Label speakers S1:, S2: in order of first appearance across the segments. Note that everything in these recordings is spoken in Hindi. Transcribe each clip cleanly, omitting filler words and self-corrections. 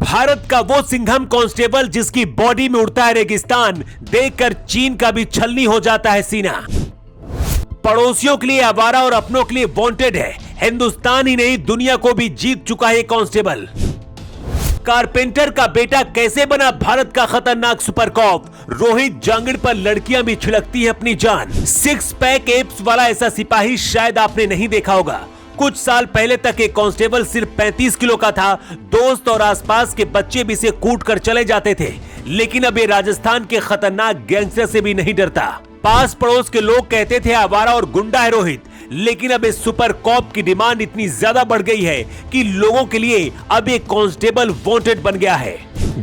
S1: भारत का वो सिंघम कांस्टेबल जिसकी बॉडी में उड़ता है रेगिस्तान, देखकर चीन का भी छलनी हो जाता है सीना। पड़ोसियों के लिए आवारा और अपनों के लिए वांटेड है। हिंदुस्तान ही नहीं दुनिया को भी जीत चुका है कांस्टेबल। कारपेंटर का बेटा कैसे बना भारत का खतरनाक सुपर कॉप। रोहित जांगिड़ पर लड़कियां भी छिड़कती है अपनी जान। सिक्स पैक एब्स वाला ऐसा सिपाही शायद आपने नहीं देखा होगा। कुछ साल पहले तक एक कांस्टेबल सिर्फ 35 किलो का था। दोस्त और आसपास के बच्चे भी इसे कूट कर चले जाते थे, लेकिन अब ये राजस्थान के खतरनाक गैंगस्टर से भी नहीं डरता। पास पड़ोस के लोग कहते थे आवारा और गुंडा है रोहित, लेकिन अब इस सुपर कॉप की डिमांड इतनी ज्यादा बढ़ गई है कि लोगों के लिए अब एक कांस्टेबल वांटेड बन गया है।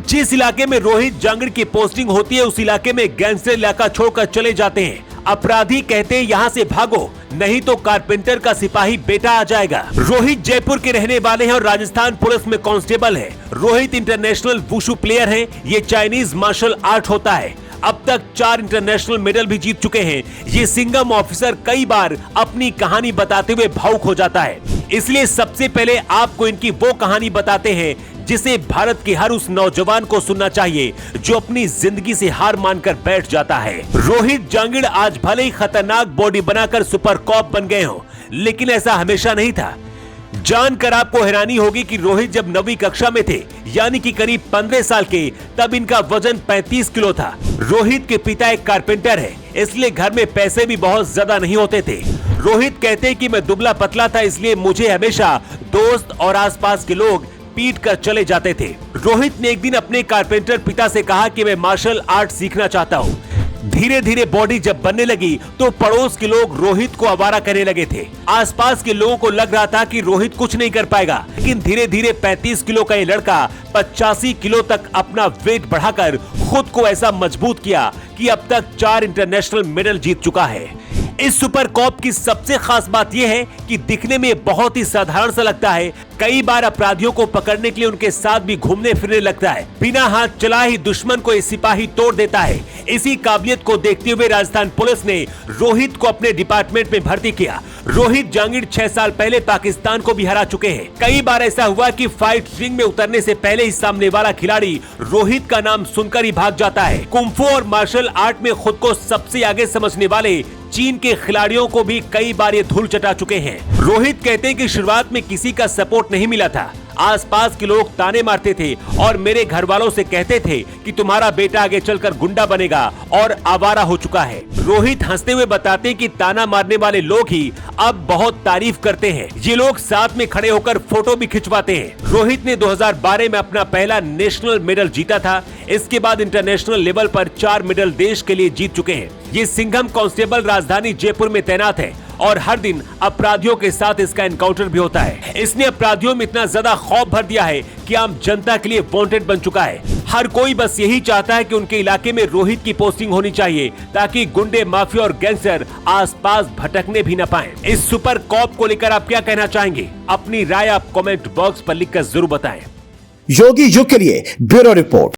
S1: जिस इलाके में रोहित जांगिड़ की पोस्टिंग होती है उस इलाके में गैंगस्टर इलाका छोड़कर चले जाते हैं। अपराधी कहते हैं यहाँ से भागो, नहीं तो कारपेंटर का सिपाही बेटा आ जाएगा। रोहित जयपुर के रहने वाले हैं और राजस्थान पुलिस में कांस्टेबल है। रोहित इंटरनेशनल वुशु प्लेयर है। ये चाइनीज मार्शल आर्ट होता है। अब तक 4 इंटरनेशनल मेडल भी जीत चुके हैं। ये सिंघम ऑफिसर कई बार अपनी कहानी बताते हुए भावुक हो जाता है, इसलिए सबसे पहले आपको इनकी वो कहानी बताते हैं जिसे भारत के हर उस नौजवान को सुनना चाहिए जो अपनी जिंदगी से हार मानकर बैठ जाता है। रोहित जांगिड़ आज भले ही खतरनाक बॉडी बनाकर सुपर कॉप बन गए हो, लेकिन ऐसा हमेशा नहीं था। जानकर आपको हैरानी होगी कि रोहित जब 9वीं कक्षा में थे, यानी कि करीब 15 साल के, तब इनका वजन 35 किलो था। रोहित के पिता एक कारपेंटर है, इसलिए घर में पैसे भी बहुत ज्यादा नहीं होते थे। रोहित कहते हैं कि मैं दुबला पतला था, इसलिए मुझे हमेशा दोस्त और आसपास के लोग पीट कर चले जाते थे। रोहित ने एक दिन अपने कारपेंटर पिता से कहा कि मैं मार्शल आर्ट सीखना चाहता हूँ। धीरे धीरे बॉडी जब बनने लगी तो पड़ोस के लोग रोहित को आवारा करने लगे थे। आसपास के लोगों को लग रहा था कि रोहित कुछ नहीं कर पाएगा, लेकिन धीरे धीरे 35 किलो का ये लड़का 85 किलो तक अपना वेट बढ़ाकर खुद को ऐसा मजबूत किया कि अब तक 4 इंटरनेशनल मेडल जीत चुका है। इस सुपर कॉप की सबसे खास बात यह है कि दिखने में बहुत ही साधारण सा लगता है। कई बार अपराधियों को पकड़ने के लिए उनके साथ भी घूमने फिरने लगता है। बिना हाथ चलाए ही दुश्मन को ये सिपाही तोड़ देता है। इसी काबिलियत को देखते हुए राजस्थान पुलिस ने रोहित को अपने डिपार्टमेंट में भर्ती किया। रोहित जांगिड़ 6 साल पहले पाकिस्तान को भी हरा चुके हैं। कई बार ऐसा हुआ कि फाइट रिंग में उतरने से पहले ही सामने वाला खिलाड़ी रोहित का नाम सुनकर ही भाग जाता है। कुंफू और मार्शल आर्ट में खुद को सबसे आगे समझने वाले चीन के खिलाड़ियों को भी कई बार ये धूल चटा चुके हैं। रोहित कहते हैं कि शुरुआत में किसी का सपोर्ट नहीं मिला था। आसपास के लोग ताने मारते थे और मेरे घर वालों से कहते थे कि तुम्हारा बेटा आगे चलकर गुंडा बनेगा और आवारा हो चुका है। रोहित हंसते हुए बताते हैं कि ताना मारने वाले लोग ही अब बहुत तारीफ करते हैं। ये लोग साथ में खड़े होकर फोटो भी खिंचवाते हैं। रोहित ने 2012 में अपना पहला नेशनल मेडल जीता था। इसके बाद इंटरनेशनल लेवल पर 4 मेडल देश के लिए जीत चुके हैं। ये सिंघम कांस्टेबल राजधानी जयपुर में तैनात है और हर दिन अपराधियों के साथ इसका एनकाउंटर भी होता है। इसने अपराधियों में इतना ज्यादा खौफ भर दिया है कि आम जनता के लिए वांटेड बन चुका है। हर कोई बस यही चाहता है कि उनके इलाके में रोहित की पोस्टिंग होनी चाहिए, ताकि गुंडे, माफिया और गैंगस्टर आसपास भटकने भी न पाएं। इस सुपर कॉप को लेकर आप क्या कहना चाहेंगे? अपनी राय आप कमेंट बॉक्स पर लिखकर जरूर बताएं।
S2: योगी युग के लिए ब्यूरो रिपोर्ट।